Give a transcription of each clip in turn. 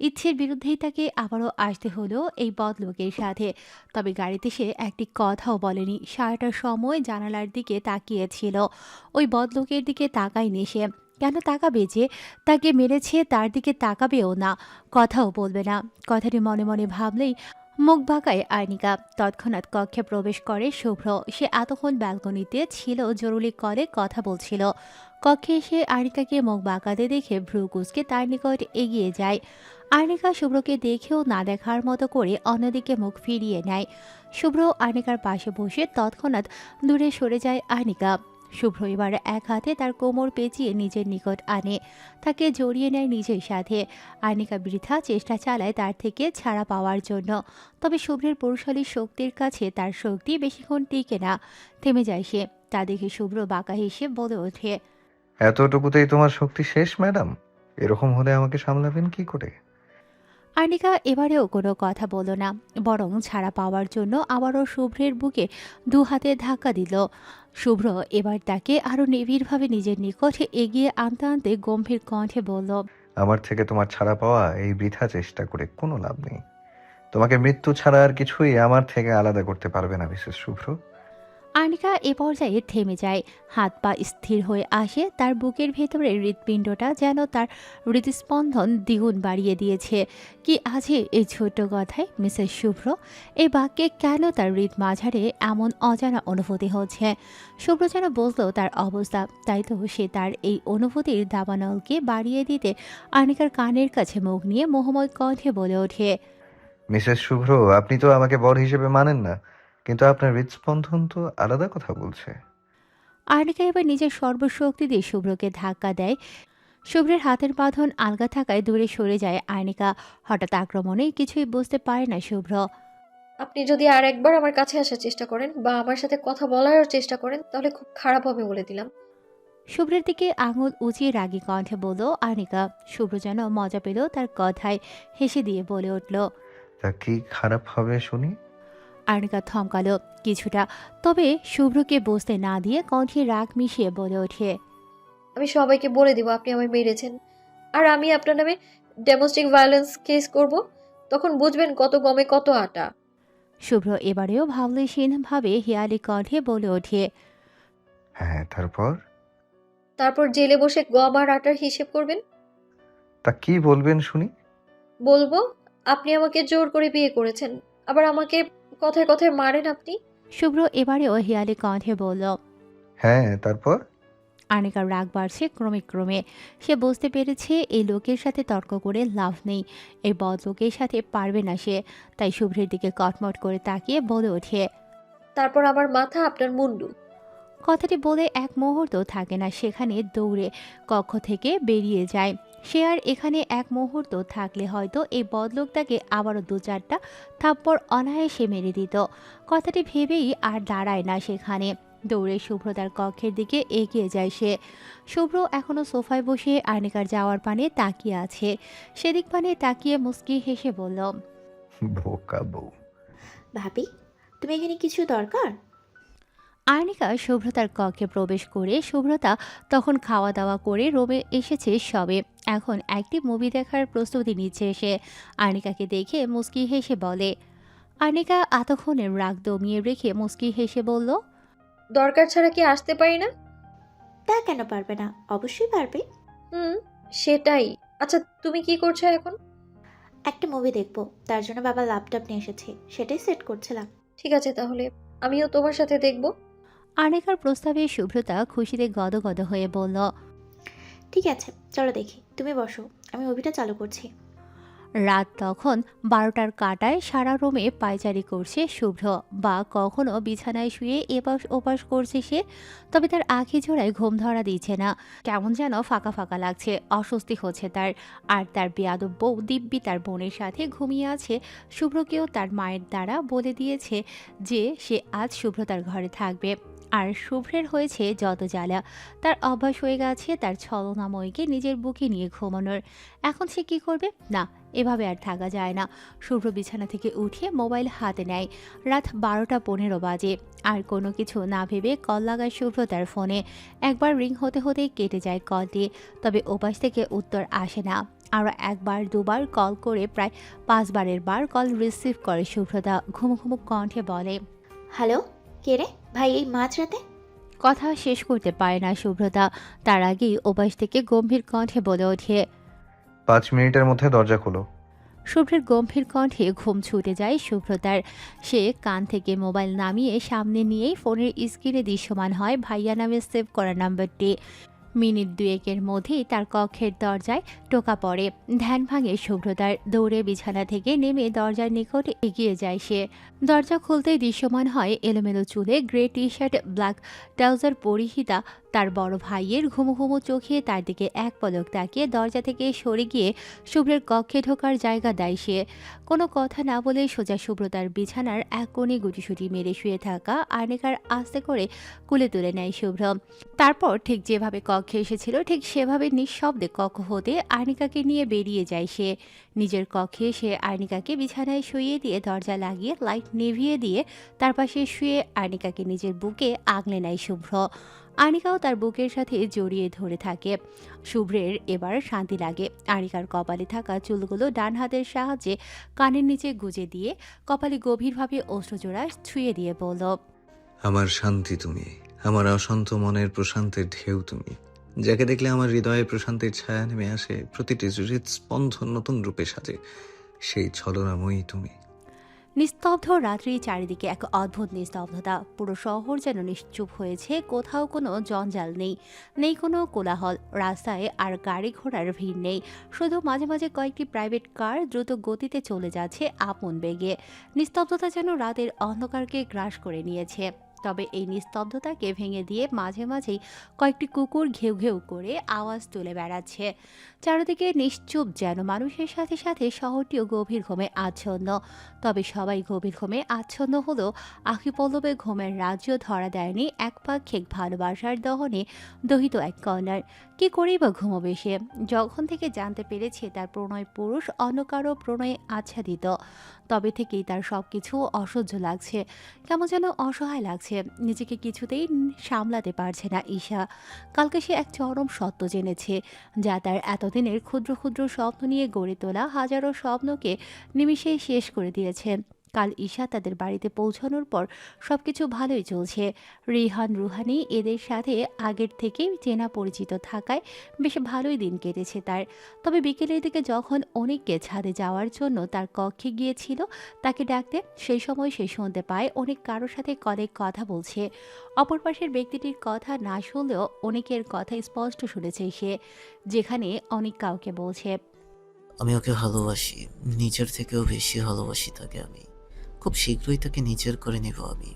ইচ্ছের বিরুদ্ধেই তাকে আবারও আসতে হলো এই বদলোকের সাথে। তবে গাড়িতে সে একটি কথাও বলেনি। সারাটা সময় জানালার দিকে তাকিয়েছিল। ওই বদলোকের দিকে তাকায়নি সে। কেন তাকাবে যে? তাকে মেরেছে, তার দিকে তাকাবেও না, কথাও বলবে না। কথাটি মনে মনে ভাবলেই মুখ বাঁকায় আর্নিকা। তৎক্ষণাৎ কক্ষে প্রবেশ করে শুভ্র। সে এতক্ষণ ব্যালকনিতে ছিল, জরুরি কলে কথা বলছিল। কক্ষে এসে আর্নিকাকে মুখ বাঁকাতে দেখে ভ্রু কুঁচকে তার নিকট এগিয়ে যায়। আর্নিকা শুভ্রকে দেখেও না দেখার মতো করে অন্যদিকে মুখ ফিরিয়ে নেয়। শুভ্র আর্নিকার পাশে বসে তৎক্ষণাৎ দূরে সরে যায় আর্নিকা। শুভ্র এবার এক হাতে তার কোমর পেঁচিয়ে নিজের নিকট আনে, তাকে জড়িয়ে নেয় নিজের সাথে। আর্নিকা বৃথা চেষ্টা চালায় তার থেকে ছাড়া পাওয়ার জন্য। তবে শুভ্রের পুরুষালী শক্তির কাছে তার শক্তি বেশিক্ষণ টিকে না, থেমে যায় সে। তা দেখে শুভ্র বাঁকা হেসে বলে ওঠে, এতটুকুতেই তোমার শক্তি শেষ ম্যাডাম? এরকম হলে আমাকে সামলাবেন কি করে? আর্নিকা এবারেও কোনো কথা বলল না, বরং ছাড়া পাওয়ার জন্য আবারও শুভ্রের বুকে দু হাতে ধাক্কা দিল। শুভ্র এবার তাকে আরও নিবিড়ভাবে নিজের নিকটে এগিয়ে আনতে আনতে গম্ভীর কণ্ঠে বলল, আমার থেকে তোমার ছাড়া পাওয়া এই বৃথা চেষ্টা করে কোনো লাভ নেই। তোমাকে মৃত্যু ছাড়া আর কিছুই আমার থেকে আলাদা করতে পারবে না মিসেস শুভ্র। আর্নিকা এ পর্যায়ে থেমে যায়। হাত পা স্থির হয়ে আসে। তার বুকের ভেতরে হৃৎপিণ্ডটা যেন তার হৃদস্পন্দন দ্বিগুণ বাড়িয়ে দিয়েছে। কি আছে এই ছোট্ট কথায় মিসেস শুভ্র? এই বাক্যে কেন তার হৃদ মাঝারে এমন অজানা অনুভূতি হচ্ছে? শুভ্র যেন বুঝলো তার অবস্থা। তাই তো সে তার এই অনুভূতির দাবানলকে বাড়িয়ে দিতে আর্নিকার কানের কাছে মুখ নিয়ে মোহময় কণ্ঠে বলে ওঠে, মিসেস শুভ্র, আপনি তো আমাকে বর হিসেবে মানেন না, কিন্তু আপনার হৃদস্পন্দন তো আলাদা কথা বলছে। আর্নিকা এবার নিজের সর্বশক্তি দিয়ে শুভ্রকে ধাক্কা দেয়। শুভ্রের হাতের বাঁধন আলগা থাকায় দূরে সরে যায় আর্নিকা। হঠাৎ আক্রমণে কিছুই বুঝতে পারে না শুভ্র। আপনি যদি আর একবার আমার কাছে আসার চেষ্টা করেন বা আমার সাথে কথা বলার চেষ্টা করেন তাহলে খুব খারাপ হবে বলে দিলাম। শুভ্রের দিকে আঙুল উঁচিয়ে রাগী কণ্ঠে বলল আর্নিকা। শুভ্র যেন মজা পেল তার কথায়, হেসে দিয়ে বলে উঠল, তা কি খারাপ হবে শুনি? আর্নিকা থমকালো কিছুটা, তবে শুভ্রকে বসতে না দিয়ে কণ্ঠে রাগ মিশিয়ে বলে ওঠে, আমি সবাইকে বলে দিব আপনি আমায় মেরেছেন। আর আমি আপনার নামে ডোমেস্টিক ভায়োলেন্স কেস করব। তখন বুঝবেন কত গমে কত আটা। শুভ্র এবারেও ভাবলেশীন ভাবে হেয়ালি কণ্ঠে বলে ওঠে, হ্যাঁ, তারপর? তারপর জেলে বসে গম আর আটার হিসেব করবেন। তা কি বলবেন শুনি? বলবো আপনি আমাকে জোর করে বিয়ে করেছেন। আবার আমাকে কথায় কথায় মারেন আপনি। শুভ্র এবারেও হেয়ালি কণ্ঠে বলল। হ্যাঁ, তারপর? আনিকার রাগ বাড়ছে ক্রমে ক্রমে। সে বুঝতে পেরেছে এই লোকের সাথে তর্ক করে লাভ নেই। এই বদলোকের সাথে পারবে না সে। তাই শুভ্রের দিকে কটমট করে তাকিয়ে বলে ওঠে, তারপর আমার মাথা আপনার মুন্ডু। কথাটি বলে এক মুহূর্ত থাকে না সেখানে, দৌড়ে কক্ষ থেকে বেরিয়ে যায়। সে আর এখানে এক মুহূর্ত থাকলে হয়তো এই বদলোক তাকে আবারও দু চারটা থাপ্পড় অনায়াসে মেরে দিত। কথাটি ভেবেই আর দাঁড়ায় না সেখানে। দৌড়ে শুভ্রতার কক্ষের দিকে এগিয়ে যায় সে। শুভ্র এখনো সোফায় বসে আর্নিকার যাওয়ার পানে তাকিয়ে আছে। সেদিক পানে তাকিয়ে মুচকি হেসে বলল, বোকা বউ। ভাবি, তুমি এখানে কিছু দরকার? আর্নিকা শুভ্রতার কক্ষে প্রবেশ করে, শুভ্রতা তখন খাওয়া দাওয়া করে রোমে এসেছে সবে। এখন একটি মুভি দেখার প্রস্তুতি নিচ্ছে সে। আর্নিকাকে দেখে মুস্কি হেসে বলে, আর্নিকা এতক্ষণের রাগ দমিয়ে রেখে মুস্কি হেসে বলল, দরকার ছাড়া কি আসতে পারি না? তা কেন পারবে না? অবশ্যই পারবে। হুম, সেটাই। আচ্ছা, তুমি কি করছো এখন? একটা মুভি দেখবো, তার জন্য বাবা ল্যাপটপ নিয়ে এসেছে, সেটাই সেট করছিলাম। ঠিক আছে তাহলে, আমিও তোমার সাথে দেখবো। আর্নিকার প্রস্তাবে শুভ্রতা খুশিতে গদগদ হয়ে বলল, ঠিক আছে, চলো দেখি। তুমি বসো, আমি মুভিটা চালু করছি। রাত তখন 12টার কাটায় সারা রুমে পায়চারি করছে শুভ্র, বা কখনো বিছানায় শুয়ে এপাশ ওপাশ করছে সে। তবে তার আখি জোড়ায় ঘুম ধরা দিচ্ছে না। কেমন যেন ফাঁকা ফাঁকা লাগছে, অস্বস্তি হচ্ছে তার। আর তার বেয়াদব বউ দিব্যি তার বোনের সাথে ঘুমিয়ে আছে। শুভ্রকেও তার মায়ের দ্বারা বলে দিয়েছে যে সে আজ শুভ্রতার ঘরে থাকবে। আর শুভ্রের হয়েছে যত জ্বালা। তার অভ্যাস হয়ে গেছে তার ছলনাময়ীকে নিজের বুকে নিয়ে ঘুমানোর। এখন সে কি করবে? না, এভাবে আর থাকা যায় না। শুভ্র বিছানা থেকে উঠে মোবাইল হাতে নেয়। রাত 12টা 15 বাজে। আর কোনো কিছু না ভেবে কল লাগায় শুভ্র তার ফোনে। একবার রিং হতে হতে কেটে যায় কলটি। তবে ওপাশ থেকে উত্তর আসে না। আরও একবার দুবার কল করে প্রায় 5বারের বার কল রিসিভ করে সুব্রতা ঘুমো ঘুমো কণ্ঠে বলে। হ্যালো, কে রে ভাই এই মাঝরাতে? কথা শেষ করতে পারে না সুব্রতা, তার আগেই ওপাশ থেকে গম্ভীর কণ্ঠে বলে ওঠে। 5 মিনিটের মধ্যে দরজা খোলো। শুভ্রের গম্ভীর কণ্ঠে ঘুম ছুটে যায় সুব্রতার। সে কান থেকে মোবাইল নামিয়ে সামনে নিয়েই ফোনের স্ক্রিনে দৃশ্যমান হয় ভাইয়া নামে সেভ করা নাম্বারটি। মিনিট দুয়েকের মধ্যেই তার কক্ষের দরজায় টোকা পড়ে। ধ্যান ভাঙে শুভ্রতার, দৌড়ে বিছানা থেকে নেমে দরজার নিকটে এগিয়ে যায় সে। দরজা খুলতেই দৃশ্যমান হয় এলোমেলো চুলে grey T shirt, black trouser পরিহিতা তার বড় ভাইয়ের ঘুমো ঘুমো চোখে তার দিকে এক পলক তাকিয়ে দরজা থেকে সরে গিয়ে শুভ্রের কক্ষে ঢোকার জায়গা দেয় সে। কোনো কথা না বলে সোজা সুব্রতার বিছানার এক কোণে গুটিসুটি মেরে শুয়ে থাকা আর্নিকার আস্তে করে কুলে তুলে নেয় শুভ্র। তারপর ঠিক যেভাবে কক্ষে এসেছিল ঠিক সেভাবে নিঃশব্দে কক্ষ হতে আর্নিকাকে নিয়ে বেরিয়ে যায় সে। নিজের কক্ষে এসে আর্নিকাকে বিছানায় শুইয়ে দিয়ে দরজা লাগিয়ে লাইট নিভিয়ে দিয়ে তার পাশে শুয়ে আর্নিকাকে নিজের বুকে আগলে নেয় শুভ্র। আর্নিকাও তার বুকের সাথে জড়িয়ে ধরে থাকে। শুভ্রের এবার শান্তি লাগে। আর্নিকার কপালে থাকা চুলগুলো ডান হাতের সাহায্যে কানের নিচে গুজে দিয়ে কপালে গভীরভাবে অশ্রুজোড়া ছুঁয়ে দিয়ে বলল, আমার শান্তি তুমি, আমার অশান্ত মনের প্রশান্তের ঢেউ তুমি, যাকে দেখলে আমার হৃদয়ে প্রশান্তির ছায়া নেমে আসে, প্রতিটি হৃদস্পন্দন নতুন রূপে সাজে, সেই ছলনাময়ী তুমি। নিস্তব্ধ রাত্রি, চারিদিকে এক অদ্ভুত নিস্তব্ধতা। পুরো শহর যেন নিশ্চুপ হয়েছে, কোথাও কোনো জঞ্জাল নেই, নেই কোনো কোলাহল। রাস্তায় আর গাড়ি ঘোড়ার ভিড় নেই, শুধু মাঝে মাঝে কয়েকটি প্রাইভেট কার দ্রুত গতিতে চলে যাচ্ছে আপন বেগে। নিস্তব্ধতা যেন রাতের অন্ধকারকে গ্রাস করে নিয়েছে। তবে এই নিস্তব্ধতাকে ভেঙে দিয়ে মাঝে মাঝেই কয়েকটি কুকুর ঘেউ ঘেউ করে আওয়াজ তুলে বেড়াচ্ছে। চারিদিকে নিশ্চুপ, যেন মানুষের সাথে সাথে শহরটিও গভীর ঘুমে আচ্ছন্ন। তবে সবাই গভীর ঘুমে আচ্ছন্ন হলেও আখিপল্লবে ঘুমের রাজ্য ধরা দেয়নি একপাক্ষিক ভালোবাসার দহনে দহিত এক কন্যার। কি করেই বা ঘুমোবে সে, যখন থেকে জানতে পেরেছে তার প্রণয় পুরুষ অন্য কারো প্রণয়ে আচ্ছাদিত, তবে থেকেই তার সব কিছু অসহ্য লাগছে, কেমন যেন অসহায় লাগছে। নিজেকে কিছুতেই সামলাতে পারছে না ঈশা। কালকে সে এক চরম সত্য জেনেছে, যা তার এতদিনের ক্ষুদ্র ক্ষুদ্র স্বপ্ন নিয়ে গড়ে তোলা হাজারো স্বপ্নকে নিমিষেই শেষ করে দিয়েছে। কাল ঈশা তাদের বাড়িতে পৌঁছানোর পর সবকিছু ভালোই চলছে। রিহান, রুহানি এদের সাথে আগের থেকেই চেনা পরিচিত থাকায় বেশ ভালোই দিন কেটেছে তার। তবে বিকেলের দিকে যখন অনিককে ছাদে যাওয়ার জন্য তার কক্ষে গিয়েছিল তাকে ডাকতে, সেই সময় সে শুনতে পায় অনেক কারোর সাথে কলে কথা বলছে। অপর পাশের ব্যক্তিটির কথা না শুনলেও অনেকের কথা স্পষ্ট শুনেছে সে, যেখানে অনেক কাউকে বলছে, আমি ওকে ভালোবাসি, নিজের থেকেও বেশি ভালোবাসি তাকে আমি। খুব শীঘ্রই তাকে নিজের করে নেব আমি।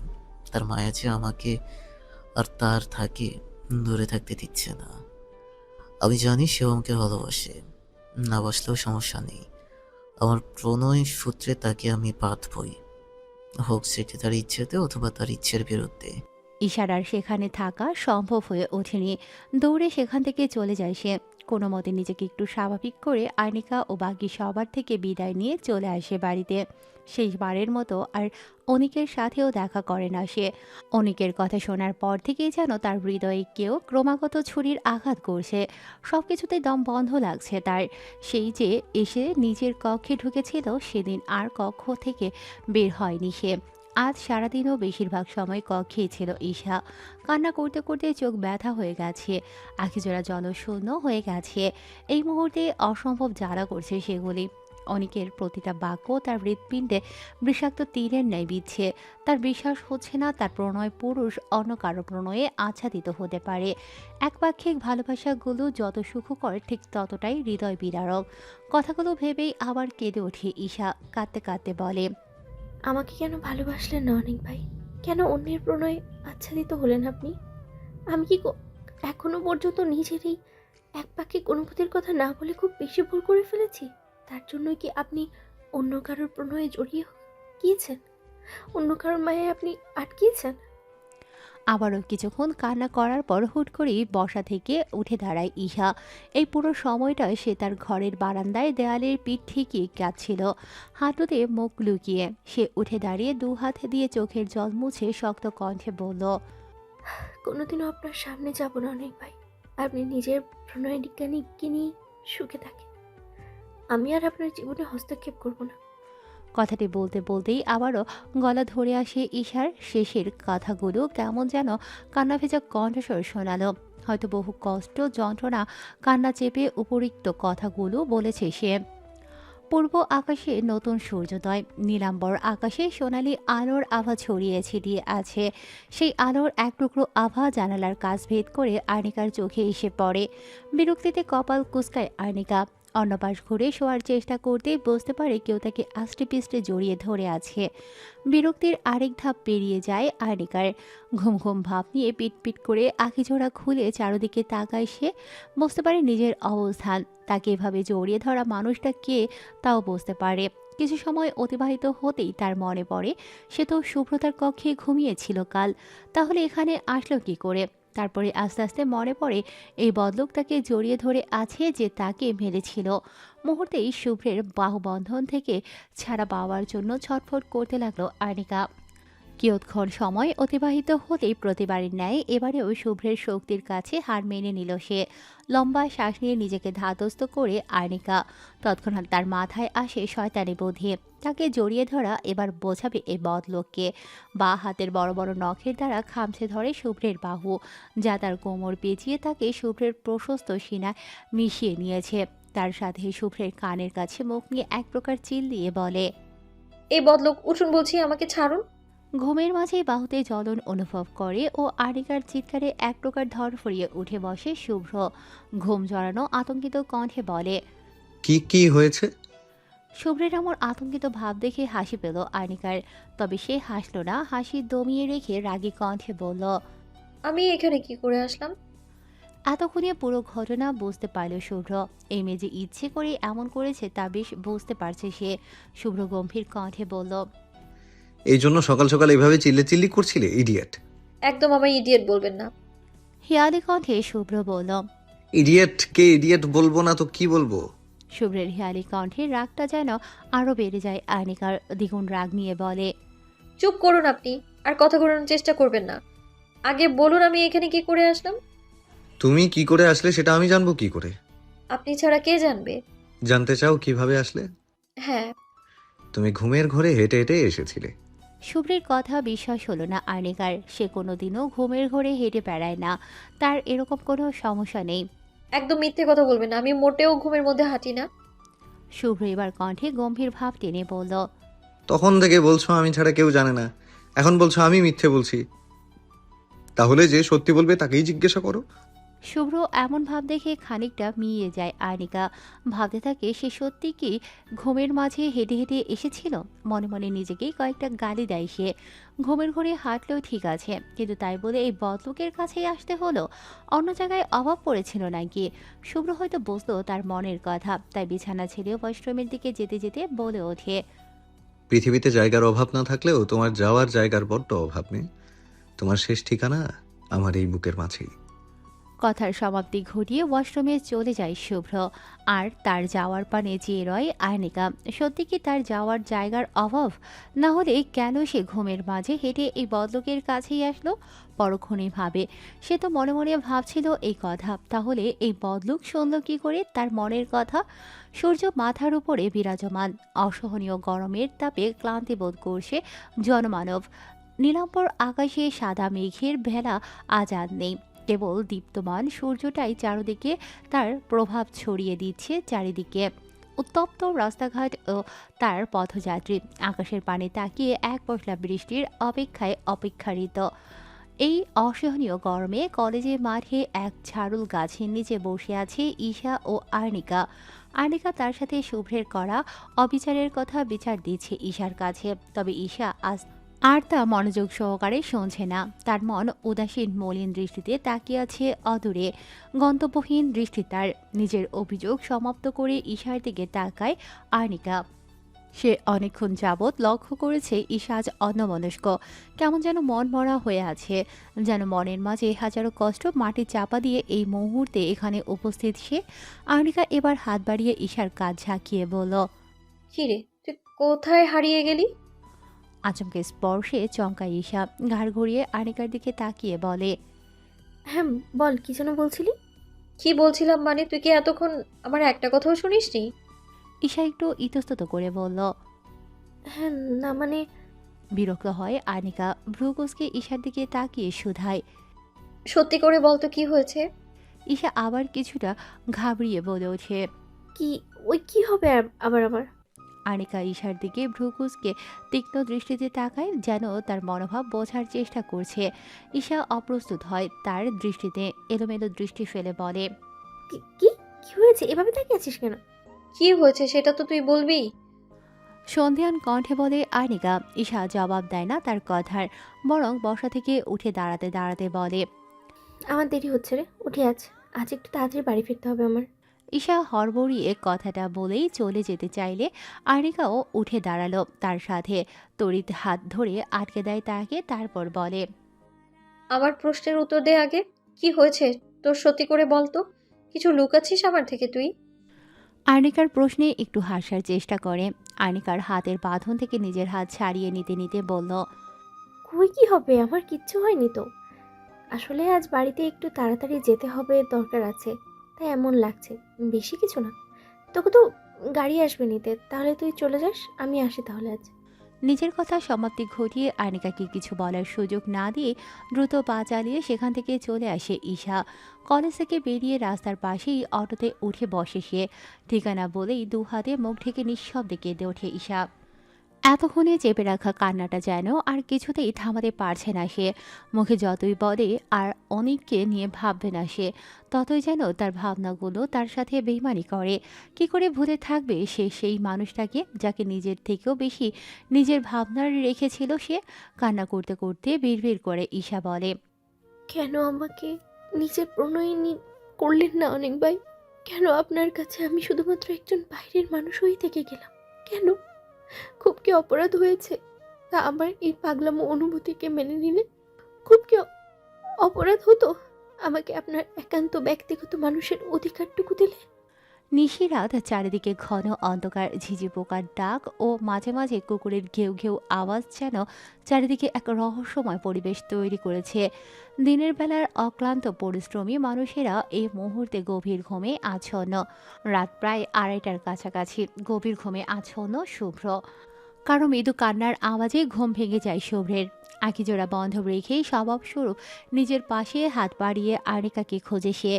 তার মায়া যে আমাকে আর তার থাকে দূরে থাকতে দিচ্ছে না। আমি জানি সেও আমাকে ভালোবাসে, না বাসলেও সমস্যা নেই। আমার প্রণয় সূত্রে তাকে আমি বাঁধবই, হোক সেটি তার ইচ্ছেতে অথবা তার ইচ্ছের বিরুদ্ধে। ইশারার সেখানে থাকা সম্ভব হয়ে ওঠেনি। দৌড়ে সেখান থেকে চলে যায় সে। কোনো মতে নিজেকে একটু স্বাভাবিক করে আর্নিকা ও বাকি সবার থেকে বিদায় নিয়ে চলে আসে বাড়িতে। শেষবারের মতো আর অনিকের সাথেও দেখা করে না সে। অনিকের কথা শোনার পর থেকেই যেন তার হৃদয়ে কেউ ক্রমাগত ছুরির আঘাত করছে। সব কিছুতে দম বন্ধ লাগছে তার। সেই যে এসে নিজের কক্ষে ঢুকেছিল সেদিন আর কক্ষ থেকে বের হয়নি সে। আজ সারাদিনও বেশিরভাগ সময় কক্ষেই ছিল ঈশা। কান্না করতে করতে চোখ ব্যথা হয়ে গেছে, আখিজোড়া জলশূন্য হয়ে গেছে। এই মুহূর্তে অসম্ভব জ্বালা করছে সেগুলি। অনেকের প্রতিটা বাক্য তার হৃৎপিণ্ডে বিষাক্ত তীরের ন্যায় বিচ্ছে। তার বিশ্বাস হচ্ছে না তার প্রণয় পুরুষ অন্য কারো প্রণয়ে আচ্ছাদিত হতে পারে। একপাক্ষিক ভালোবাসাগুলো যত সুখকর ঠিক ততটাই হৃদয় বিদারক। কথাগুলো ভেবেই আবার কেঁদে ওঠে ঈশা, কাঁদতে কাঁদতে বলে, আমাকে কেন ভালোবাসলেন না অনেক ভাই? কেন অন্যের প্রণয়ে আচ্ছাদিত হলেন আপনি? আমি কি এখনো পর্যন্ত নিজের এই একপাক্ষিক অনুভূতির কথা না বলে খুব বেশি ভুল করে ফেলেছি? তার জন্যই কি আপনি অন্য কারোর প্রণয়ে জড়িয়ে গিয়েছেন? অন্য কারোর মায়ায় আপনি আটকিয়েছেন? আবারও কিছুক্ষণ কান্না করার পর হুট করেই বসা থেকে উঠে দাঁড়ায় ঈশা। এই পুরো সময়টা সে তার ঘরের বারান্দায় দেয়ালের পিঠ ঠিকই কাঁদছিল, হাঁটুতে মুখ লুকিয়ে। সে উঠে দাঁড়িয়ে দু হাত দিয়ে চোখের জল মুছে শক্ত কণ্ঠে বলল, কোনোদিনও আপনার সামনে যাব না অনেক ভাই। আপনি নিজের প্রণয় বিজ্ঞানীকে নিয়ে সুখে থাকেন। আমি আর আপনার জীবনে হস্তক্ষেপ করব না। কথাটি বলতে বলতেই আবারও গলা ধরে আসে ঈশার। শেষের কথাগুলো কেমন যেন কান্না ভেজা কণ্ঠস্বর শোনালো। হয়তো বহু কষ্ট যন্ত্রণা কান্না চেপে উপরিক্ত কথাগুলো বলেছে সে। পূর্ব আকাশে নতুন সূর্যোদয়, নীলাম্বর আকাশে সোনালি আলোর আভা ছড়িয়ে ছিটিয়ে আছে। সেই আলোর এক টুকরো আভা জানালার কাছ ভেদ করে আর্নিকার চোখে এসে পড়ে। বিরক্তিতে কপাল কুঁচকায় আর্নিকা। অন্য পাশ ঘুরে শোয়ার চেষ্টা করতেই বুঝতে পারে কেউ তাকে আষ্টে পিষ্টে জড়িয়ে ধরে আছে। বিরক্তির আরেক ধাপ পেরিয়ে যায় আর্নিকার। ঘুম ঘুম ভাব নিয়ে পিট করে আখিজোড়া খুলে চারদিকে তাকায় সে। বুঝতে পারে নিজের অবস্থান। তাকে এভাবে জড়িয়ে ধরা মানুষটা কে তাও বুঝতে পারে। কিছু সময় অতিবাহিত হতেই তার মনে পড়ে সে তো শুভ্রতার কক্ষে ঘুমিয়েছিল কাল, তাহলে এখানে আসলো কি করে। তারপরে আস্তে আস্তে মনে পড়ে এই বদলোক তাকে জড়িয়ে ধরে আছে যে তাকে মেরেছিল। মুহূর্তেই শুভ্রের বাহুবন্ধন থেকে ছাড়া পাওয়ার জন্য ছটফট করতে লাগলো আর্নিকা। কিয়ৎক্ষণ সময় অতিবাহিত হতেই প্রতিবারের ন্যায় এবারেও শুভ্রের শক্তির কাছে হার মেনে নিল সে। লম্বা শ্বাস নিয়ে নিজেকে ধাতস্থ করে আর্নিকা। তৎক্ষণাৎ তার মাথায় আসে শয়তানি বুদ্ধি। তাকে জড়িয়ে ধরা এবার বোঝাবে এই বদলোককে। বা হাতের বড় বড় নখের দ্বারা খামছে ধরে শুভ্রের বাহু, যা তার কোমর পেঁচিয়ে তাকে শুভ্রের প্রশস্ত সিনায় মিশিয়ে নিয়েছে। তার সাথে শুভ্রের কানের কাছে মুখ নিয়ে এক প্রকার চিল দিয়ে বলে, এই বদলোক উঠুন বলছি, আমাকে ছাড়ুন। ঘুমের মাঝেই বাহুতে জ্বলন অনুভব করে ও আর্নিকার চিৎকারে এক প্রকার ধরফরিয়ে উঠে বসে শুভ্র। ঘুম জড়ানো আতঙ্কিত কণ্ঠে বলে। কি কি হয়েছে? শুভ্রের এমন আতঙ্কিত ভাব দেখে হাসি পেল আর্নিকার। তবে সে হাসল না, হাসি দমিয়ে রেখে রাগী কণ্ঠে বলল, আমি এখানে কি করে আসলাম? এতক্ষণে পুরো ঘটনা বুঝতে পারল শুভ্র। এই মেয়ে যে ইচ্ছে করে এমন করেছে তা বেশ বুঝতে পারছে সে। শুভ্র গম্ভীর কণ্ঠে বলল, এই জন্য সকাল সকাল এভাবে চিল্লি করছিলে, ইডিয়েট? একদম আমায় ইডিয়েট বলবেন না। হিয়ালি কণ্ঠে শুভ্র বলল। ইডিয়েট কে ইডিয়েট বলবো না তো কি বলবো? শুভ্রের হিয়ালি কণ্ঠে রাগটা যেন আরও বেড়ে যায় আর্নিকার। দ্বিগুণ রাগ নিয়ে বলে, চুপ করুন আপনি, আর কথা ঘোরানোর চেষ্টা করবেন না। আগে বলুন আমি এখানে কি করে আসলাম? তুমি কি করে আসলে সেটা আমি জানবো কি করে? আপনি ছাড়া কে জানবে? জানতে চাও কিভাবে আসলে? হ্যাঁ। তুমি ঘুমের ঘরে হেঁটে হেঁটে এসেছিলে। শুভ্রের কথা বিশ্বাস হলো না আর্নিকার। সে কোনোদিনও ঘুমের ঘরে হেঁটে বেড়ায় না, তার এরকম কোনো সমস্যা নেই। একদম মিথ্যে কথা বলবেন না, আমি মোটেও ঘুমের মধ্যে হাঁটি না। শুভ্র এবার কণ্ঠে গম্ভীর ভাব টেনে বলল, তখন থেকে বলছো আমি ছাড়া কেউ জানে না, এখন বলছো আমি মিথ্যে বলছি। তাহলে যে সত্যি বলবে তাকেই জিজ্ঞাসা করো। শুভ্র এমন ভাব দেখে খানিকটা মিইয়ে যায় আর্নিকা। ভাবতে থাকে সে সত্যি কি ঘুমের মাঝে হেঁটে হেঁটে এসেছিল। মনে মনে নিজেকেই কয়েকটা গালি দেয় সে। ঘুমের ঘরে হাঁটলেও ঠিক আছে, কিন্তু তাই বলে এই বদলোকের কাছেই আসতে হলো। অন্য জায়গায় অভাব পড়েছিল নাকি? শুভ্র হয়তো বুঝলো তার মনের কথা, তাই বিছানা ছেড়ে ওয়াশরুমের দিকে যেতে যেতে বলে ওঠে, পৃথিবীতে জায়গার অভাব না থাকলেও তোমার যাওয়ার জায়গার বড্ড অভাব নেই। তোমার শেষ ঠিকানা আমার এই বুকের মাঝেই। কথার সমাপ্তি ঘটিয়ে ওয়াশরুমে চলে যায় শুভ্র। আর তার যাওয়ার পানে চেয়ে রয় আর্নিকা। সত্যি কি তার যাওয়ার জায়গার অভাব? না হলে কেন সে ঘুমের মাঝে হেঁটে এই বদলোকের কাছেই আসলো? পরক্ষণে ভাবে, সে তো মনে মনে ভাবছিল এই কথা, তাহলে এই বদলোক শুনল কি করে তার মনের কথা? সূর্য মাথার উপরে বিরাজমান। অসহনীয় গরমের তাপে ক্লান্তি বোধ করছে জনমানব। নীলাম্বর আকাশে সাদা মেঘের ভেলা আজ আর নেই। কেবল দীপ্তমান সূর্যটাই চারদিকে তার প্রভাব ছড়িয়ে দিচ্ছে চারিদিকে। উত্তপ্ত রাস্তাঘাট ও তার পথযাত্রী আকাশের পানে তাকিয়ে এক পশলা বৃষ্টির অপেক্ষায় অপেক্ষারিত। এই অসহনীয় গরমে কলেজের মাঠে এক ঝাড়ুল গাছের নিচে বসে আছে ঈশা ও আর্নিকা। আর্নিকা তার সাথে শুভ্রের করা অবিচারের কথা বিচার দিচ্ছে ঈশার কাছে। তবে ঈশা আজ আর তা মনোযোগ সহকারে শুনছে না। তার মন উদাসীন মলিন দৃষ্টিতে তাকিয়ে আছে অদূরে। গন্তব্যহীন দৃষ্টি তার। নিজের অভিযোগ সমাপ্ত করে ঈশার দিকে তাকায় আর্নিকা। সে অনেকক্ষণ যাবৎ লক্ষ্য করেছে ঈশা আজ অন্যমনস্ক। কেমন যেন মন মরা হয়ে আছে, যেন মনের মাঝে হাজারো কষ্ট মাটি চাপা দিয়ে এই মুহূর্তে এখানে উপস্থিত সে। আর্নিকা এবার হাত বাড়িয়ে ঈশার কাজ ঝাঁকিয়ে বলল, কিরে, তুই কোথায় হারিয়ে গেলি? আচমকে স্পর্শে চমকায় ঈশা। ঘাড় ঘুরিয়ে আর্নিকার দিকে তাকিয়ে বলে, হ্যাঁ, বল কি যেন বলছিলি? কি বলছিলাম মানে, তুই কি এতক্ষণ আমার একটা কথাও শুনিসনি? ঈশা একটু ইতস্তত করে বলল। হ্যাঁ, না মানে বিরক্ত হয় আনিকা, ভ্রুকুচকে ঈশার দিকে তাকিয়ে শুধায়। সত্যি করে বলতো কি হয়েছে? ঈশা আবার কিছুটা ঘাবড়িয়ে বলে ওঠে। কি, ওই কি হবে আবার আবার? আনিকা ঈশার দিকে ভ্রুকুচকে তীক্ষ্ণ দৃষ্টিতে তাকায়, যেন তার মনোভাব বোঝার চেষ্টা করছে। ঈশা অপ্রস্তুত হয় তার দৃষ্টিতে, এলোমেলো দৃষ্টি ফেলে বলে। কি কি কি হয়েছে? এভাবে তাকিয়ে আছিস কেন? কি হয়েছে সেটা তো তুই বলবি। সন্ধিয়ান কণ্ঠে বলে আনিকা। ঈশা জবাব দেয় না তার কথার, বরং বসা থেকে উঠে দাঁড়াতে দাঁড়াতে বলে। আমার দেরি হচ্ছে রে, উঠে আজ আজ একটু তাড়াতাড়ি বাড়ি ফিরতে হবে আমার। ঈশা হড়বড়িয়ে কথাটা বলেই চলে যেতে চাইলে আনিকাও উঠে দাঁড়ালো তার সাথে, তড়িৎ হাত ধরে আটকে দেয় তাকে, তারপর বলে। আমার প্রশ্নের উত্তর দে আগে। কি হয়েছে তোর, সত্যি করে বলতো। কিছু লুকাচ্ছিস আমার থেকে তুই? আনিকার প্রশ্নে একটু হাসার চেষ্টা করে। আনিকার হাতের বাঁধন থেকে নিজের হাত ছাড়িয়ে নিতে নিতে বলল। কই কি হবে, আমার কিচ্ছু হয়নি তো। আসলে আজ বাড়িতে একটু তাড়াতাড়ি যেতে হবে, দরকার আছে, তাই এমন লাগছে, বেশি কিছু না। তোকে তো গাড়ি আসবে নিতে, তাহলে তুই চলে যাস, আমি আসি তাহলে আজ। নিজের কথা সমাপ্তি ঘটিয়ে আনিকাকে কিছু বলার সুযোগ না দিয়ে দ্রুত পা চালিয়ে সেখান থেকে চলে আসে ঈশা। কলেজ থেকে বেরিয়ে রাস্তার পাশেই অটোতে উঠে বসে সে। ঠিকানা বলেই দু হাতে মুখ ঢেকে নিঃশব্দে কেঁদে ওঠে ঈশা। এতক্ষণে চেপে রাখা কান্নাটা যেন আর কিছুতেই থামাতে পারছে না সে। মুখে যতই বলে আর অনেককে নিয়ে ভাববে না সে, ততই যেন তার ভাবনাগুলো তার সাথে বেইমানি করে। কি করে ভুলে থাকবে সে সেই মানুষটাকে যাকে নিজের থেকেও বেশি নিজের ভাবনার রেখেছিল সে। কান্না করতে করতে বিড়বিড় করে ঈশা বলে। কেন আমাকে নিজের প্রণয়ে করলেন না অনেক ভাই? কেন আপনার কাছে আমি শুধুমাত্র একজন বাইরের মানুষ হয়ে থেকে গেলাম? কেন? খুব কি অপরাধ হয়েছে তা আমার এই পাগলামো অনুভূতিকে মেনে নিলে? খুব কি অপরাধ হতো আমাকে আপনার একান্ত ব্যক্তিগত মানুষের অধিকারটুকু দিলে? নিশিরাত, চারিদিকে ঘন অন্ধকার, ঝিঝি পোকার ডাক ও মাঝে মাঝে কুকুরের ঘেউ ঘেউ আওয়াজ যেন চারিদিকে এক রহস্যময় পরিবেশ তৈরি করেছে। দিনের বেলার অক্লান্ত পরিশ্রমী মানুষেরা এই মুহূর্তে গভীর ঘুমে আচ্ছন্ন। রাত প্রায় 2:30টার কাছাকাছি। গভীর ঘুমে আচ্ছন্ন শুভ্র। কারো মৃদু কান্নার আওয়াজে ঘুম ভেঙে যায় শুভ্রের। আঁখিজোড়া বন্ধ রেখেই স্বভাবস্বরূপ নিজের পাশে হাত বাড়িয়ে আনিকাকে খোঁজে সে।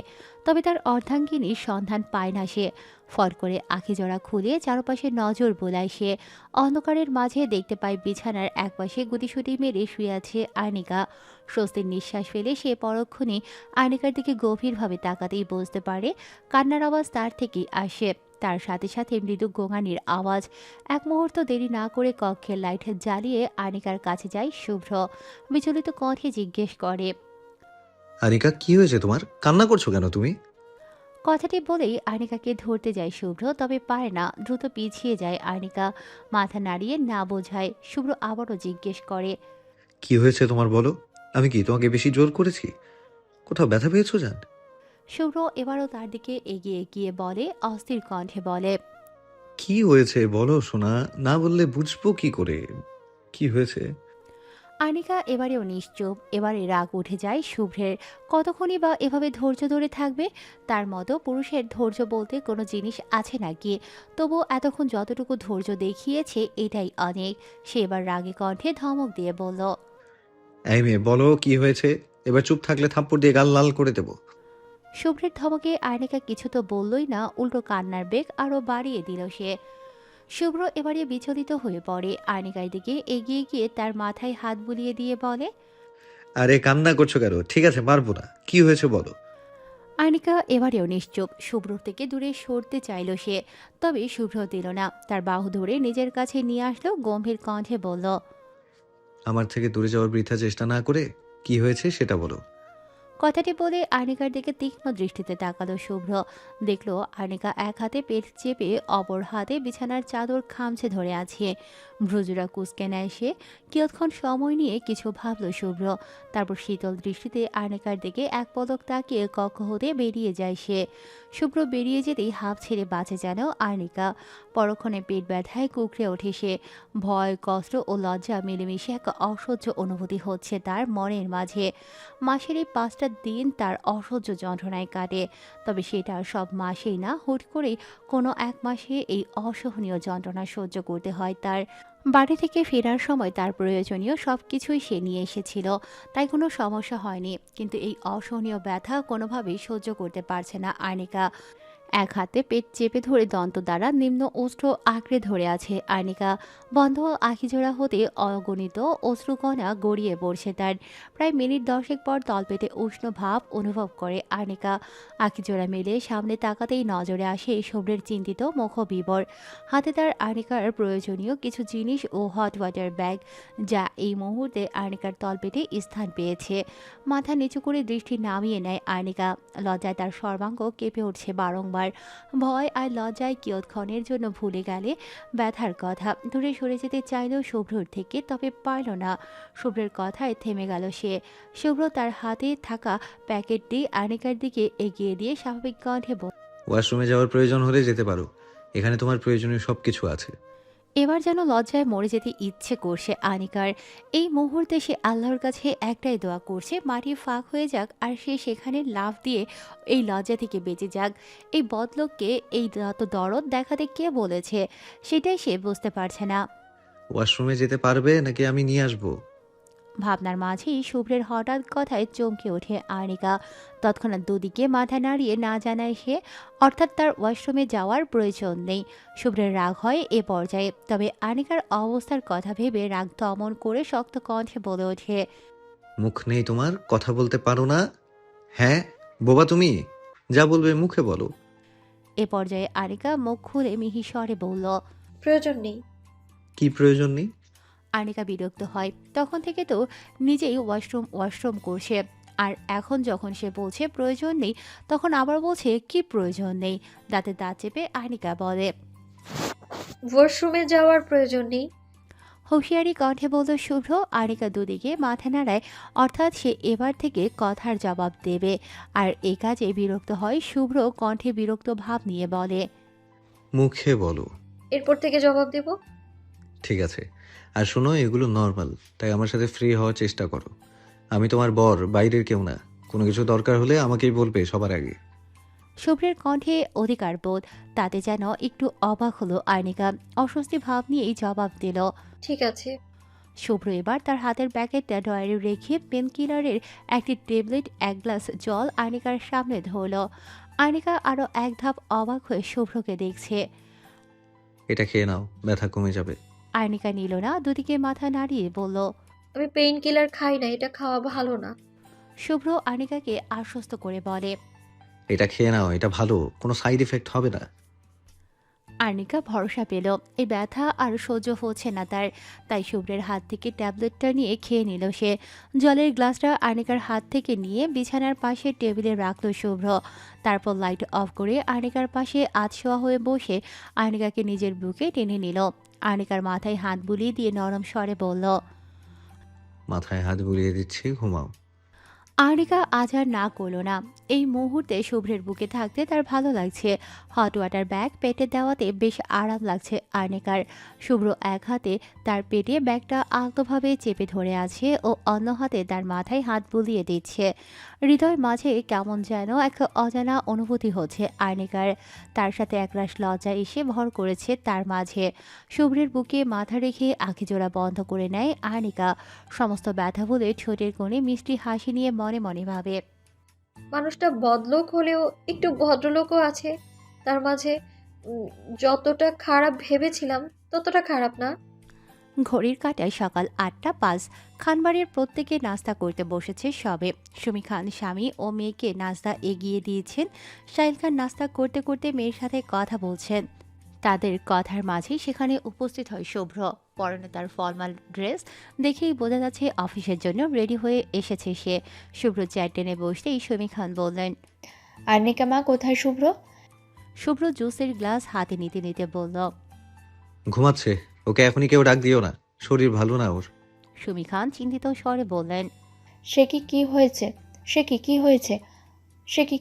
তবে তার অর্ধাঙ্গিনীর সন্ধান পায় না সে। ফট করে আঁখিজোড়া খুলে চারপাশে নজর বোলায় সে। অন্ধকারের মাঝে দেখতে পায় বিছানার একপাশে গুটিসুটি মেরে শুয়ে আছে আনিকা। স্বস্তির নিঃশ্বাস ফেলে সে পরক্ষণে আনিকার দিকে গভীরভাবে তাকাতেই বুঝতে পারে কান্নার আওয়াজ তার থেকেই আসে। তার সাথে সাথে মৃদু গোঙানির আওয়াজ। এক মুহূর্ত দেরি না করে কক্ষের লাইট জ্বালিয়ে আনিকার কাছে যায় শুভ্র। বিচলিত কণ্ঠে জিজ্ঞেস করে। আনিকা, কি হয়েছে তোমার? কান্না করছো কেন তুমি? কথাটি বলেই আনিকাকে ধরতে যায় শুভ্র, তবে পারে না। দ্রুত পিছিয়ে যায় আনিকা, মাথা নাড়িয়ে না বোঝায়। শুভ্র আবারও জিজ্ঞেস করে। কি হয়েছে তোমার বলো। আমি কি তোমাকে বেশি জোর করেছি? কোথাও ব্যথা পেয়েছো জান? শুভ্র এবারও তার দিকে এগিয়ে গিয়ে বলে, অস্থির কণ্ঠে বলে। কি হয়েছে বলো সোনা, না বললে বুঝবো কি করে কি হয়েছে। আনিকা এবারেও নিশ্চুপ। এবারে রাগ উঠে যায় শুভ্রের। কতক্ষণই বা এভাবে ধৈর্য ধরে থাকবে? তার মতো পুরুষের ধৈর্য বলতে কোনো জিনিস আছে নাকি? তবু এতক্ষণ যতটুকু ধৈর্য দেখিয়েছে এটাই অনেক। সে এবার রাগে কণ্ঠে ধমক দিয়ে বলল। এই মেয়ে, বলো কি হয়েছে। এবার চুপ থাকলে থাপ্পড় দিয়ে গাল লাল করে দেবো। শুভ্রের ধমকে আনিকা কিছু তো বললই না, উল্টো কান্নার বেগ আরও বাড়িয়ে দিল সে। শুভ্র এবারে বিচলিত হয়ে পড়ে। আনিকার দিকে এগিয়ে গিয়ে তার মাথায় হাত বুলিয়ে দিয়ে বলে। আরে কান্না করছো কেন? ঠিক আছে, মারবো না। কি হয়েছে বলো। আনিকা এবারেও নিশ্চুপ। শুভ্র থেকে দূরে সরতে চাইল সে, তবে শুভ্র দিল না। তার বাহু ধরে নিজের কাছে নিয়ে আসলো, গম্ভীর কণ্ঠে বলল। আমার থেকে দূরে যাওয়ার বৃথা চেষ্টা না করে কি হয়েছে সেটা বলো। কথাটি বলে আনিকার দিকে তীক্ষ্ণ দৃষ্টিতে তাকালো শুভ্র। দেখলো আনিকা এক হাতে পেট চেপে অপর হাতে বিছানার চাদর খামচে ধরে আছে। ভ্রুজুরা কুঁচকে নেয় সে। কিয়ৎক্ষণ সময় নিয়ে কিছু ভাবল শুভ্র। তারপর শীতল দৃষ্টিতে আনিকার দিকে এক পলক তাকিয়ে কক্ষ হতে বেরিয়ে যায় সে। শুভ্র বেরিয়ে যেতেই হাঁপ ছেড়ে বাঁচে যেন আনিকা। পরক্ষণে পেট ব্যথায় কুঁকড়ে ওঠে সে। ভয়, কষ্ট ও লজ্জা মিলেমিশে এক অসহ্য অনুভূতি হচ্ছে তার মনের মাঝে। মাসের এই 5টা দিন তার অসহ্য যন্ত্রণায় কাটে। তবে সেটা সব মাসেই না, হুট করেই কোনো এক মাসে এই অসহনীয় যন্ত্রণা সহ্য করতে হয় তার। বাড়ি থেকে ফেরার সময় তার প্রয়োজনীয় সব কিছুই সে নিয়ে এসেছিল, তাই কোনো সমস্যা হয়নি। কিন্তু এই অসহনীয় ব্যথা কোনোভাবেই সহ্য করতে পারছে না আর্নিকা। এক হাতে পেট চেপে ধরে দন্ত দ্বারা নিম্ন অস্ত্র আঁকড়ে ধরে আছে আর্নিকা। বন্ধ আখিজোড়া হতে অগণিত অশ্রুকণা গড়িয়ে পড়ছে তার। প্রায় মিনিট 10 পর তলপেটে উষ্ণ ভাব অনুভব করে আর্নিকা। আখিজোড়া মেলে সামনে তাকাতেই নজরে আসে শুভ্রের চিন্তিত মুখবিবর। হাতে তার আর্নিকার প্রয়োজনীয় কিছু জিনিস ও হট ওয়াটার ব্যাগ, যা এই মুহূর্তে আর্নিকার তলপেটে স্থান পেয়েছে। মাথা নিচু করে দৃষ্টি নামিয়ে নেয় আর্নিকা। লজ্জায় তার সর্বাঙ্গ কেঁপে উঠছে বারংবার। ভয় আর লজ্জায় কিয়ৎক্ষণের জন্য ভুলে গেলে ব্যথার কথা। দূরে সরে যেতে চাইল শুভ্রর থেকে, তবে পারল না। শুভ্রের কথায় থেমে গেল সে। শুভ্র তার হাতে থাকা প্যাকেটটি আর্নিকার দিকে এগিয়ে দিয়ে স্বাভাবিক কণ্ঠে বলল, ওয়াশরুমে যাওয়ার প্রয়োজন হলে যেতে পারো, এখানে তোমার প্রয়োজনীয় সবকিছু আছে। এবার যেন লজ্জায় মরে যেতে ইচ্ছে করছে আনিকার। এই মুহূর্তে সে আল্লাহর কাছে একটাই দোয়া করছে, মাটি ফাঁক হয়ে যাক আর সে সেখানে লাফ দিয়ে এই লজ্জা থেকে বেঁচে যাক। এই বদলোককে এই যত দরদ দেখাতে কে বলেছে, সেটাই সে বুঝতে পারছে না। ওয়াশরুমে যেতে পারবে নাকি আমি নিয়ে আসবো? ভাবনার মাঝেই শুভ্রের হঠাৎ কথায় চমকে ওঠে আর্নিকা। তৎক্ষণাৎ দুদিকে মাথা নাড়িয়ে না জানায় সে, অর্থাৎ তার ওয়াশরুমে যাওয়ার প্রয়োজন নেই। শুভ্রের রাগ হয় এ পর্যায়ে, তবে আর্নিকার অবস্থার কথা ভেবে রাগ দমন করে শক্ত কণ্ঠে বলে ওঠে, মুখ নেই তোমার, কথা বলতে পারো না? হ্যাঁ, বোবা তুমি, যা বলবে মুখে বলো। এ পর্যায়ে আর্নিকা মুখ খুলে মিহি স্বরে বলল, প্রয়োজন নেই। কি প্রয়োজন নেই? আর্নিকা বিরক্ত হয়। তখন থেকে তো নিজেই ওয়াশরুম ওয়াশরুম করছে, আর এখন যখন সে বলছে প্রয়োজন নেই, তখন আবার বলছে কি প্রয়োজন নেই। দাঁতে দাঁত চেপে আর্নিকা বলে, ওয়াশরুমে যাওয়ার প্রয়োজন নেই। হুঁশিয়ারি কণ্ঠে বলল শুভ্র। আর্নিকা দুদিকে মাথা নাড়ায়, অর্থাৎ সে এবার থেকে কথার জবাব দেবে। আর এই কাজে বিরক্ত হয় শুভ্র, কণ্ঠে বিরক্ত ভাব নিয়ে বলে, মুখে বলো। এরপর থেকে জবাব দেব। ঠিক আছে, আর শোনো, এগুলো নর্মাল, তাই আমার সাথে ফ্রি হওয়ার চেষ্টা করো। আমি তোমার বর, বাইরের কেউ না। কোনো কিছু দরকার হলে আমাকেই বলবে সবার আগে। শুভ্রের কণ্ঠে অধিকার বোধ, তাতে যেন একটু অবাক হলো আর্নিকা। অস্বস্তি ভাব নিয়েই জবাব দিল। ঠিক আছে। শুভ্র এবার তার হাতের প্যাকেটটা ডয়ারে রেখে পেন কিলারের একটি ট্যাবলেট, এক গ্লাস জল আর্নিকার সামনে ধরল। আর্নিকা আরো এক ধাপ অবাক হয়ে শুভ্রকে দেখছে। এটা খেয়ে নাও, ব্যথা কমে যাবে। আর্নিকা নিল না, দুদিকে মাথা নাড়িয়ে বলল, আমি পেইন কিলার খাই না, এটা খাওয়া ভালো না। শুভ্র আর্নিকাকে আশ্বস্ত করে বলে। এটা খেয়ে নাও, এটা ভালো, কোনো সাইড এফেক্ট হবে না। আর্নিকা ভরসা পেল। এই ব্যথা আর সহ্য হচ্ছে না তার, তাই শুভ্রের হাত থেকে ট্যাবলেটটা নিয়ে খেয়ে নিল সে। জলের গ্লাসটা আর্নিকার হাত থেকে নিয়ে বিছানার পাশে টেবিলে রাখল শুভ্র। তারপর লাইট অফ করে আর্নিকার পাশে আধশোয়া হয়ে বসে আর্নিকাকে নিজের বুকে টেনে নিল। আর্নিকার মাথায় হাত বুলিয়ে দিয়ে নরম স্বরে বলল, মাথায় হাত বুলিয়ে দিচ্ছি, ঘুমাও। আর্নিকা আজ আর না করল না। এই মুহূর্তে শুভ্রের বুকে থাকতে তার ভালো লাগছে। হট ওয়াটার ব্যাগ পেটে দেওয়াতে বেশ আরাম লাগছে আর্নিকার। শুভ্র এক হাতে তার পেটে ব্যাগটা আলতোভাবে চেপে ধরে আছে ও অন্য হাতে তার মাথায় হাত বুলিয়ে দিচ্ছে। হৃদয় মাঝে কেমন যেন এক অজানা অনুভূতি হচ্ছে আর্নিকার। তার সাথে একরাশ লজ্জা এসে ভর করেছে তার মাঝে। শুভ্রের বুকে মাথা রেখে আখিজোড়া বন্ধ করে নেয় আর্নিকা। সমস্ত ব্যথা ভুলে ঠোঁটের কোণে মিষ্টি হাসি নিয়ে মনে মনে ভাবে, মানুষটা বদলোক হলেও একটু ভদ্রলোকও আছে তার মাঝে। যতটা খারাপ ভেবেছিলাম ততটা খারাপ না। ঘড়ির কাঁটায় সকাল 8টা 5। খানবাড়ির প্রত্যেকে নাস্তা করতে বসেছে সবে। সুমি খান স্বামী ও মেয়েকে নাস্তা এগিয়ে দিয়েছেন। সাহিল খান নাস্তা করতে করতে মেয়ের সাথে কথা বলছেন। তাদের কথার মাঝেই সেখানে উপস্থিত হয় শুভ্র। পরনে তার ফর্মাল ড্রেস, দেখেই বোঝা যাচ্ছে অফিসের জন্য রেডি হয়ে এসেছে সে। শুভ্র চেয়ার টেনে বসতেই সুমি খান বললেন, আর্নিকা মা কোথায় শুভ্র? শুভ্র জুসের গ্লাস হাতে নিতে নিতে বলল, ঘুমাচ্ছে, ওকে এখনই কেউ ডাক দিও না, শরীর ভালো না ওর। সুমি খান চিন্তিত স্বরে বললেন, সে কি হয়েছে? সে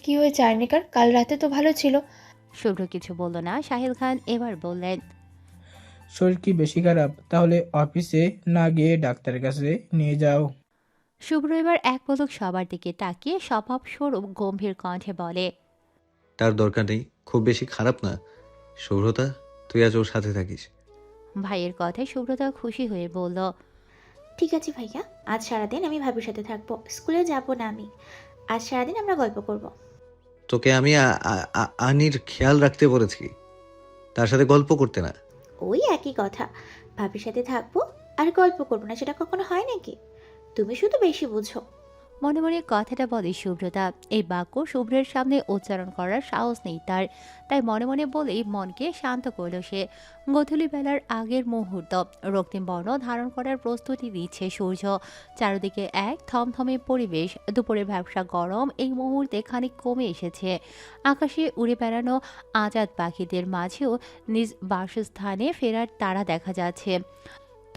কি হয়েছে আর্নিকার? কাল রাতে তো ভালো ছিল। শুভ্র কিছু বলল না। সাহিল খান এবার বললেন, শরীর কি বেশি খারাপ? তাহলে অফিসে না গিয়ে ডাক্তারের কাছে নিয়ে যাও। শুভ্র এবার এক পলক সবার দিকে তাকিয়ে স্বভাবস্বরূপ গম্ভীর কণ্ঠে বলে, তার দরকার নেই, খুব বেশি খারাপ না। শুভ্রতা, তুই আজ ওর সাথে থাকিস। ভাইয়ের কথায় সুব্রতা খুশি হয়ে বলল, ঠিক আছে ভাইয়া, আজ সারাদিন আমি ভাবির সাথে থাকবো, স্কুলে যাব না আমি। আজ সারাদিন আমরা গল্প করব। তোকে আমি আনির খেয়াল রাখতে বলেছি, তার সাথে গল্প করতে না। ওই একই কথা, ভাবির সাথে থাকবো আর গল্প করবো না, সেটা কখনো হয় নাকি? তুমি শুধু বেশি বুঝো। মনে মনে কথাটা বলে সুব্রতা। এই বাক্য শুভ্রের সামনে উচ্চারণ করার সাহস নেই তার, তাই মনে মনে বলেই মনকে শান্ত করল সে। গোধূলি বেলার আগের মুহূর্ত, রক্তিম বর্ণ ধারণ করার প্রস্তুতি দিচ্ছে সূর্য। চারদিকে এক থমথমে পরিবেশ, দুপুরে ভ্যাবসা গরম এই মুহূর্তে খানিক কমে এসেছে। আকাশে উড়ে বেড়ানো আজাদ পাখিদের মাঝেও নিজ বাসস্থানে ফেরার তারা দেখা যাচ্ছে।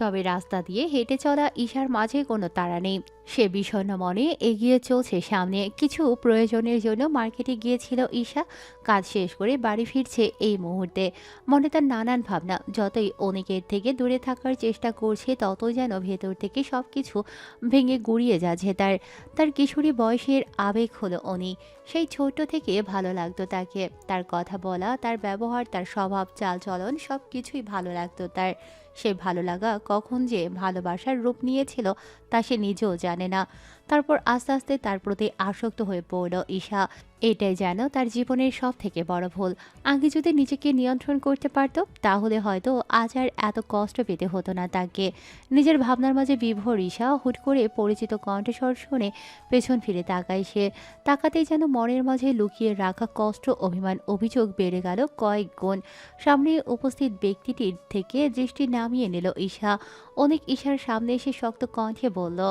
তবে রাস্তা দিয়ে হেঁটে চলা ঈশার মাঝে কোনো তাড়া নেই। সে বিষণ্ণ মনে এগিয়ে চলছে সামনে। কিছু প্রয়োজনের জন্য মার্কেটে গিয়েছিল ঈশা, কাজ শেষ করে বাড়ি ফিরছে এই মুহূর্তে। মনে তার নানান ভাবনা, যতই অনেকের থেকে দূরে থাকার চেষ্টা করছে ততই যেন ভেতর থেকে সব কিছু ভেঙে গুড়িয়ে যাচ্ছে তার। তার কিশোরী বয়সের আবেগ হলো অনি। সেই ছোট থেকে ভালো লাগতো তাকে, তার কথা বলা, তার ব্যবহার, তার স্বভাব চালচলন সব কিছুই ভালো লাগতো তার। সে ভালো লাগা কখন যে ভালোবাসার রূপ নিয়েছিল তা সে নিজেও জানে না। তারপর আস্তে আস্তে তার প্রতি আসক্ত হয়ে পড়ল ঈশা। এটাই যেন তার জীবনের সব থেকে বড় ভুল। আগে যদি নিজেকে নিয়ন্ত্রণ করতে পারত তাহলে হয়তো আজ আর এত কষ্ট পেতে হতো না তাকে। নিজের ভাবনার মাঝে বিভোর ঈশা হুট করে পরিচিত কণ্ঠস্বর শুনে পেছন ফিরে তাকায় সে। তাকাতেই যেন মনের মাঝে লুকিয়ে রাখা কষ্ট, অভিমান, অভিযোগ বেড়ে গেল কয়েক গুণ। সামনে উপস্থিত ব্যক্তিটির থেকে দৃষ্টি নামিয়ে নিল ঈশা। অনেক ঈশার সামনে এসে শক্ত কণ্ঠে বলল,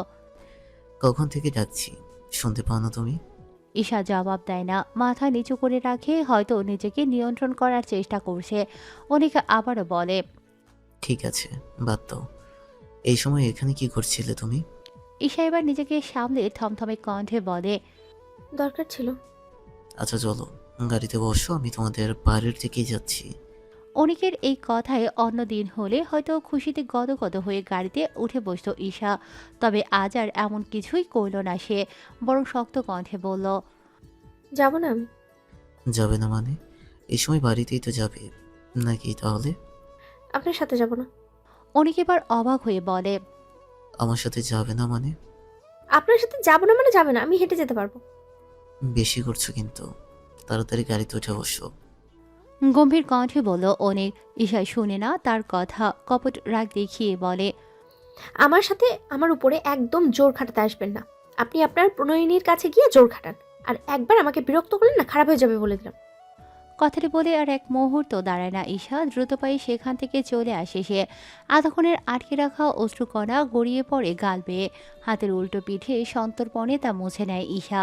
কখন থেকে ডাকছি, শুনতে পাও না তুমি? ঈশা জবাব দেয় না, মাথা নিচু করে রাখে, হয়তো নিজেকে নিয়ন্ত্রণ করার চেষ্টা করছে। অনেকে আবারও বলে, ঠিক আছে, বাদ দাও। এই সময় এখানে কি করছিলে তুমি? ঈশা এবার নিজেকে সামলে থমথমে কণ্ঠে বলে, দরকার ছিল। আচ্ছা চলো, গাড়িতে বসো, আমি তোমাদের বাড়ির দিকেই যাচ্ছি। অনেকের এই কথায় অন্য দিন হলে হয়তো খুশিতে গদগদ হয়ে গাড়িতে উঠে বসতো ঈশা। তবে আজ আর এমন কিছুই করল না সে, বরং শক্ত কণ্ঠে বলল, যাব না আমি। যাবে না মানে? এই সময় বাড়িতেই তো যাবে নাকি তাহলে? আপনার সাথে যাব না। অনেকে এবার অবাক হয়ে বলে, আমার সাথে যাবে না মানে? আপনার সাথে যাব না মানে যাবে না, আমি হেঁটে যেতে পারবো। বেশি করছো কিন্তু, তাড়াতাড়ি গাড়িতে উঠে বসো। গম্ভীর কণ্ঠে বলল অনেক। ঈশা শুনে না তার কথা, কপট রাগ দেখিয়ে বলে, আমার সাথে আমার উপরে একদম জোর খাটাতে আসবেন না। আপনি আপনার প্রণয়িনীর কাছে গিয়ে জোর খাটান। আর একবার আমাকে বিরক্ত করলেন না, খারাপ হয়ে যাবে বলে দিলাম। কথাটি বলে আর এক মুহূর্ত দাঁড়ায় না ঈশা, দ্রুত পায়ে সেখান থেকে চলে আসে সে। এতক্ষণের আটকে রাখা অশ্রুকণা গড়িয়ে পড়ে গাল বেয়ে। হাতের উল্টো পিঠে সন্তর্পণে তা মুছে নেয় ঈশা।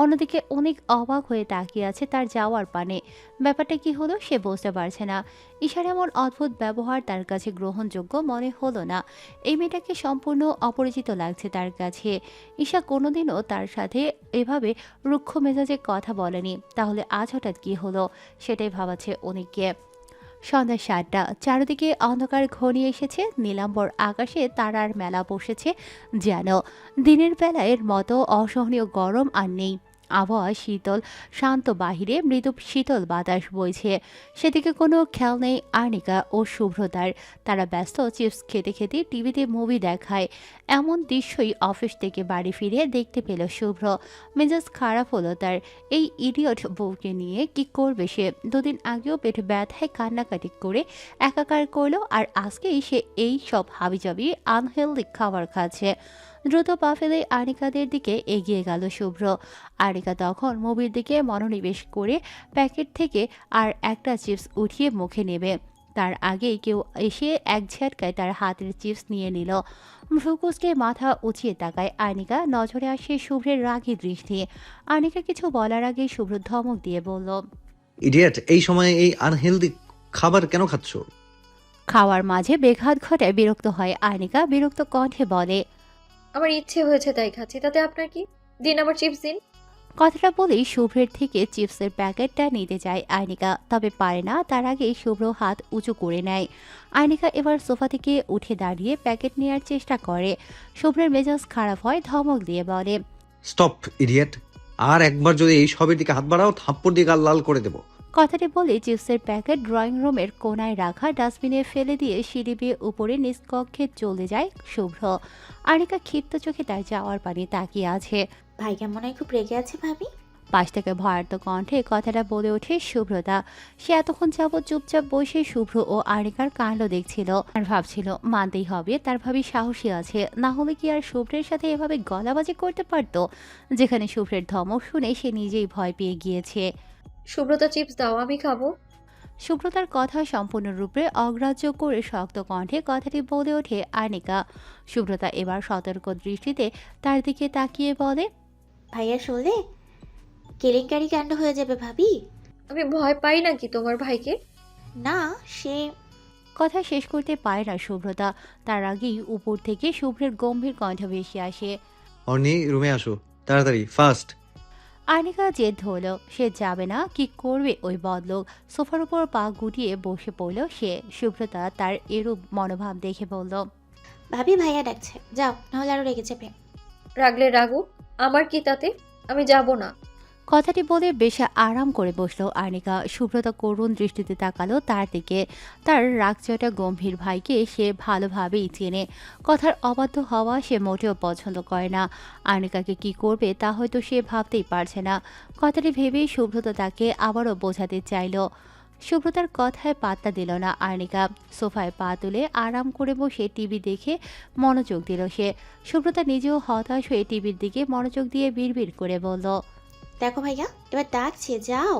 অন্যদিকে অনেক অবাক হয়ে তাকিয়ে আছে তার যাওয়ার পানে। ব্যাপারটা কি হলো সে বুঝতে পারছে না। ঈশার এমন অদ্ভুত ব্যবহার তার কাছে গ্রহণযোগ্য মনে হলো না। এই মেয়েটাকে সম্পূর্ণ অপরিচিত লাগছে তার কাছে। ঈশা কোনোদিনও তার সাথে এভাবে রুক্ষ মেজাজে কথা বলেনি, তাহলে আজ হঠাৎ কি হলো সেটাই ভাবাচ্ছে অনেককে। সন্ধ্যা ৭টা, চারিদিকে অন্ধকার ঘনিয়ে এসেছে। নীলাম্বর আকাশে তারার মেলা বসেছে যেন। দিনের বেলায় মতো অসহনীয় গরম আর নেই। আবহাওয়া শীতল, শান্ত, বাহিরে মৃদু শীতল বাতাস বইছে। সেদিকে কোনো খেয়াল নেই আর্নিকা ও শুভ্রতার। তারা ব্যস্ত চিপস খেতে খেতে টিভিতে মুভি দেখায়। এমন দৃশ্যই অফিস থেকে বাড়ি ফিরে দেখতে পেল শুভ্র। মেজাজ খারাপ হলো তার। এই ইডিয়ট বউকে নিয়ে কি করবে সে? দুদিন আগেও পেটে ব্যথায় কান্নাকাটি করে একাকার করলো, আর আজকেই সে এই সব হাবিজাবি আনহেলদি খাবার খাচ্ছে। দ্রুত পা ফেলে আনিকাদের দিকে এগিয়ে গেল শুভ্র। আনিকা তখন মুভির দিকে মনোনিবেশ করে প্যাকেট থেকে আর একটা চিপস উঠিয়ে মুখে নেবে। তার আগেই কেউ এসে এক ঝটকায় তার হাতের চিপস নিয়ে নিল। ভ্রুকুচকে মাথা উঁচিয়ে তাকায় আনিকা, নজরে আসে শুভ্রের রাগী দৃষ্টি। আনিকা কিছু বলার আগেই শুভ্র ধমক দিয়ে বলল, ইডিয়েট, এই সময় এই আনহেলদি খাবার কেন খাচ্ছ? খাওয়ার মাঝে বেঘাত ঘটায় বিরক্ত হয় আনিকা, বিরক্ত কণ্ঠে বলে, আমার ইচ্ছে হয়েছে তাই খাচ্ছি, তাতে আপনার কি? দিন আমার চিপস দিন। কথাটা বলেই শুভ্রের থেকে চিপসের প্যাকেটটা নিতে চায় আয়নিকা, তবে পারে না। তার আগেই শুভ্র হাত উঁচু করে নেয়। আয়নিকা এবার সোফা থেকে উঠে দাঁড়িয়ে প্যাকেট নেওয়ার চেষ্টা করে। শুভ্রের মেজাজ খারাপ হয়, ধমক দিয়ে বলে, স্টপ ইডিয়েট, আর একবার যদি এই সবের দিকে হাত বাড়াও থাপ্পড় দিয়ে গাল লাল করে দেবো। কথাটি বলে চিপসের প্যাকেট ড্রয়িং রুমের কোনায় রাখা ডাস্টবিনে ফেলে দিয়ে সিঁড়ি বেয়ে উপরে নিজ কক্ষে চলে যায় শুভ্র। আয়নিকা ক্ষিপ্ত চোখে তার যাওয়ার পানি তাকিয়ে আছে। ভাইয়া মনে হয় খুব রেগে আছে ভাবি। পাশ থেকে ভয়ার্ত কণ্ঠে কথাটা বলে ওঠে শুভ্রতা। সে এতক্ষণ যাবৎ চুপচাপ বসে শুভ্র ও আনিকার কাণ্ড দেখছিল আর ভাবছিল মানতেই হবে তার ভাবি সাহসী আছে, না হলে কি আর শুভ্রের সাথে এভাবে গলাবাজি করতে পারতো, যেখানে শুভ্রের ধমক শুনে সে নিজেই ভয় পেয়ে গিয়েছে। সুব্রতা চিপস দাও, আমি খাবো। শুভ্রতার কথা সম্পূর্ণরূপে অগ্রাহ্য করে শক্ত কণ্ঠে কথাটি বলে ওঠে আনিকা। শুভ্রতা এবার সতর্ক দৃষ্টিতে তার দিকে তাকিয়ে বলে, ভাইয়া শুনলে কেলেঙ্কারি কাণ্ড হয়ে যাবে ভাবি। আমি ভয় পাই নাকি তোমার ভাইকে? না, সে কথা শেষ করতে পারে না শুভ্রতা, তার আগেই উপর থেকে শুভ্রের গম্ভীর কণ্ঠ ভেসে আসে। অর্নি রুমে আসো তাড়াতাড়ি, ফাস্ট। আনিকা জেদ ধরল, সে যাবে না, কি করবে ওই বদলোক। সোফার উপর পা গুটিয়ে বসে পড়ল সে। শুভ্রতা তার এরূপ মনোভাব দেখে বলল, ভাবি ভাইয়া ডাকছে, যাও নাহলে আরো রেগে যাবে। রাগলে রাগুক, আমার কি তাতে, আমি যাব না। কথাটি বলে বেশ আরাম করে বসলো আনিকা। শুভ্রতা করুণ দৃষ্টিতে তাকালো তার দিকে। তার রাগচটা গম্ভীর ভাইকে সে ভালোভাবেই চেনে। কথার অবাধ্য হওয়া সে মোটেও পছন্দ করে না। আনিকাকে কি করবে তা হয়তো সে ভাবতেই পারছে না। কথাটি ভেবেই শুভ্রতা তাকে আবারও বোঝাতে চাইল। শুভ্রতার কথায় পাত্তা দিল না আর্নিকা। সোফায় পা তুলে আরাম করে বসে টিভি দেখে মনোযোগ দিল সে। শুভ্রতা নিজেও হতাশ হয়ে টিভির দিকে মনোযোগ দিয়ে বিড়বিড় করে বলল, দেখো ভাইয়া এবার ডাকছে, যাও।